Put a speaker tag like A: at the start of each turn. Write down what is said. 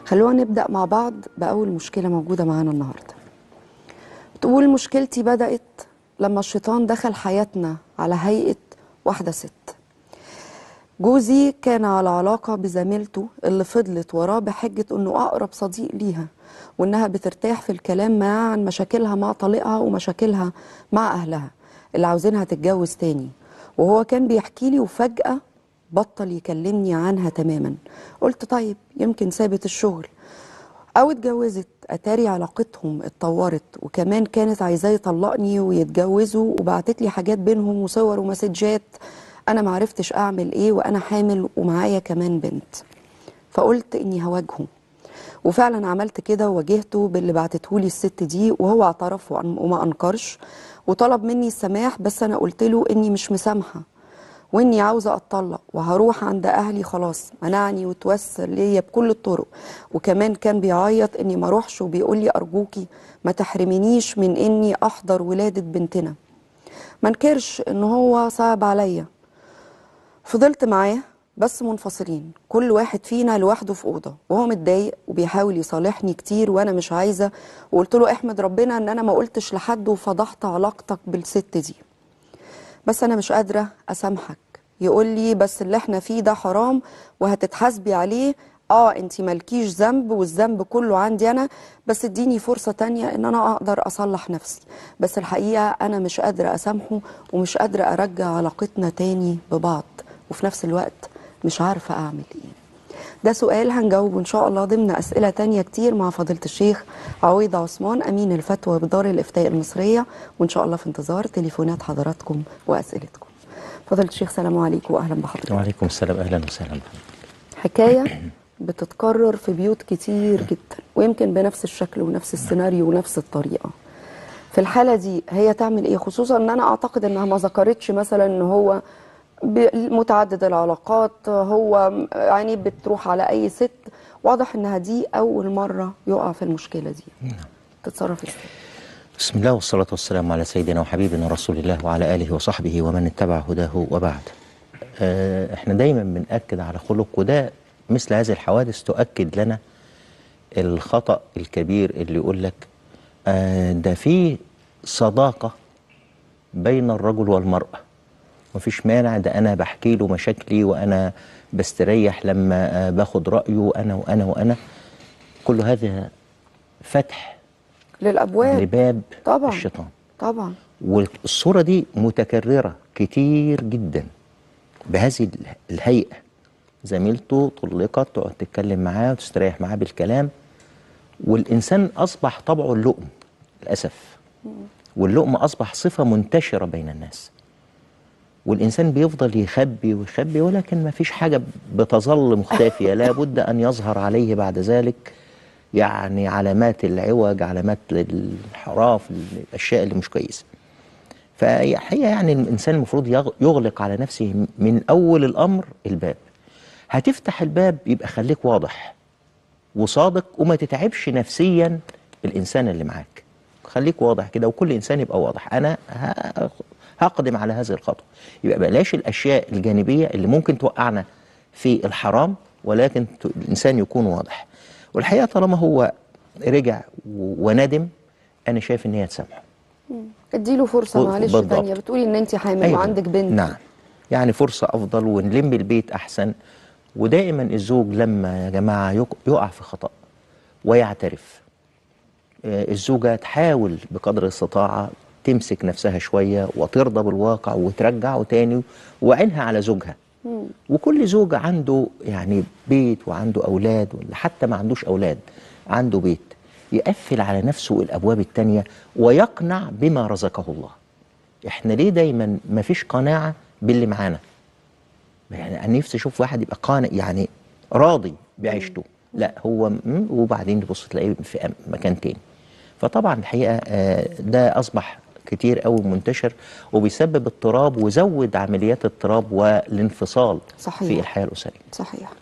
A: خلونا نبدأ مع بعض بأول مشكلة موجودة معانا النهاردة. بتقول مشكلتي بدأت لما الشيطان دخل حياتنا على هيئة واحدة ست. جوزي كان على علاقة بزميلته اللي فضلت وراه بحجة انه اقرب صديق ليها، وانها بترتاح في الكلام معاه عن مشاكلها مع طليقها ومشاكلها مع اهلها اللي عاوزينها تتجوز تاني. وهو كان بيحكي لي وفجأة بطل يكلمني عنها تماما. قلت طيب يمكن سابت الشغل او اتجوزت. اتاري علاقتهم اتطورت، وكمان كانت عايزاه يطلقني ويتجوزوا، وبعتت لي حاجات بينهم وصور ومسجات. انا معرفتش اعمل ايه وانا حامل ومعايا كمان بنت. فقلت اني هواجهه، وفعلا عملت كده وواجهته باللي بعتتهولي الست دي، وهو اعترف وما انكرش وطلب مني السماح. بس انا قلت له اني مش مسامحه واني عاوزه اتطلق وهروح عند اهلي. خلاص منعني وتوسل ليا بكل الطرق، وكمان كان بيعيط اني ما اروحش وبيقول لي ارجوكي ما تحرمنيش من اني احضر ولاده بنتنا. ما انكرش ان هو صعب عليا. فضلت معاه بس منفصلين، كل واحد فينا لوحده في اوضه، وهو متضايق وبيحاول يصالحني كتير وانا مش عايزه. وقلت له احمد ربنا ان انا ما قلتش لحد وفضحت علاقتك بالست دي، بس انا مش قادره اسامحك. يقول لي بس اللي احنا فيه ده حرام وهتتحاسبي عليه. انتي مالكيش ذنب والذنب كله عندي انا، بس اديني فرصه تانية ان انا اقدر اصلح نفسي. بس الحقيقه انا مش قادره اسامحه ومش قادره ارجع علاقتنا تاني ببعض، وفي نفس الوقت مش عارفه اعمل ايه. ده سؤال هنجاوبه ان شاء الله ضمن اسئله تانية كتير مع فضيله الشيخ عويضة عثمان امين الفتوى بدار الافتاء المصريه، وان شاء الله في انتظار تليفونات حضراتكم واسئلتكم. فضيله الشيخ سلام عليكم واهلا بحضرتك.
B: وعليكم السلام، اهلا وسهلا بحضرتك.
A: حكايه بتتكرر في بيوت كتير جدا، ويمكن بنفس الشكل ونفس السيناريو ونفس الطريقه. في الحاله دي هي تعمل ايه؟ خصوصا ان انا اعتقد انها ما ذكرتش مثلا ان هو متعدد العلاقات، هو يعني بتروح على اي ست. واضح انها دي اول مره يقع في المشكله دي. تتصرف ازاي؟
B: بسم الله والصلاة والسلام على سيدنا وحبيبنا رسول الله وعلى آله وصحبه ومن اتبع هداه وبعد. احنا دايما بنأكد على خلق، وده مثل هذه الحوادث تؤكد لنا الخطأ الكبير اللي يقول لك ده في صداقة بين الرجل والمرأة، مفيش مانع، ده أنا بحكي له مشاكلي وأنا بستريح لما باخد رأيه أنا وأنا وأنا. كل هذا فتح
A: للابواب
B: لباب
A: طبعا
B: الشيطان.
A: طبعا.
B: والصورة دي متكررة كتير جدا بهذه الهيئة. زميلته طلقت، تقعد تتكلم معاه وتستريح معاه بالكلام، والإنسان أصبح طبعه اللؤم للأسف، واللؤم أصبح صفة منتشرة بين الناس، والإنسان بيفضل يخبي ويخبي، ولكن ما فيش حاجة بتظل مختفية، لا بد أن يظهر عليه بعد ذلك يعني علامات العوج، علامات الانحراف، الأشياء اللي مش كويسة. فهي يعني الإنسان المفروض يغلق على نفسه من أول الأمر الباب. هتفتح الباب يبقى خليك واضح وصادق، وما تتعبش نفسيا الإنسان اللي معاك. خليك واضح كده، وكل إنسان يبقى واضح. أنا هقدم على هذه الخطوة. يبقى بلاش الأشياء الجانبية اللي ممكن توقعنا في الحرام، ولكن الإنسان يكون واضح. والحقيقة طالما هو رجع وندم، أنا شايف إن هي تسامحه.
A: اديله فرصه معلش تانية. بتقولي ان انت حامل
B: أيوة.
A: وعندك بنت.
B: نعم، يعني فرصة أفضل، ونلم البيت أحسن. ودائما الزوج لما يا جماعة يقع في خطأ ويعترف، الزوجة تحاول بقدر الاستطاعة تمسك نفسها شوية وترضى بالواقع وترجعه تاني وعينها على زوجها. وكل زوج عنده يعني بيت وعنده أولاد، ولا حتى ما عندوش أولاد عنده بيت، يقفل على نفسه الأبواب التانية ويقنع بما رزقه الله. احنا ليه دايما ما فيش قناعة باللي معانا؟ يعني أنا نفسي أشوف واحد يبقى قانع، يعني راضي بعيشته. لا، هو وبعدين تبص تلاقيه في مكان تاني. فطبعا الحقيقة ده أصبح كتير قوي منتشر، وبيسبب اضطراب وزود عمليات اضطراب والانفصال.
A: صحيح.
B: في الحياة الأسرية.
A: صحيح.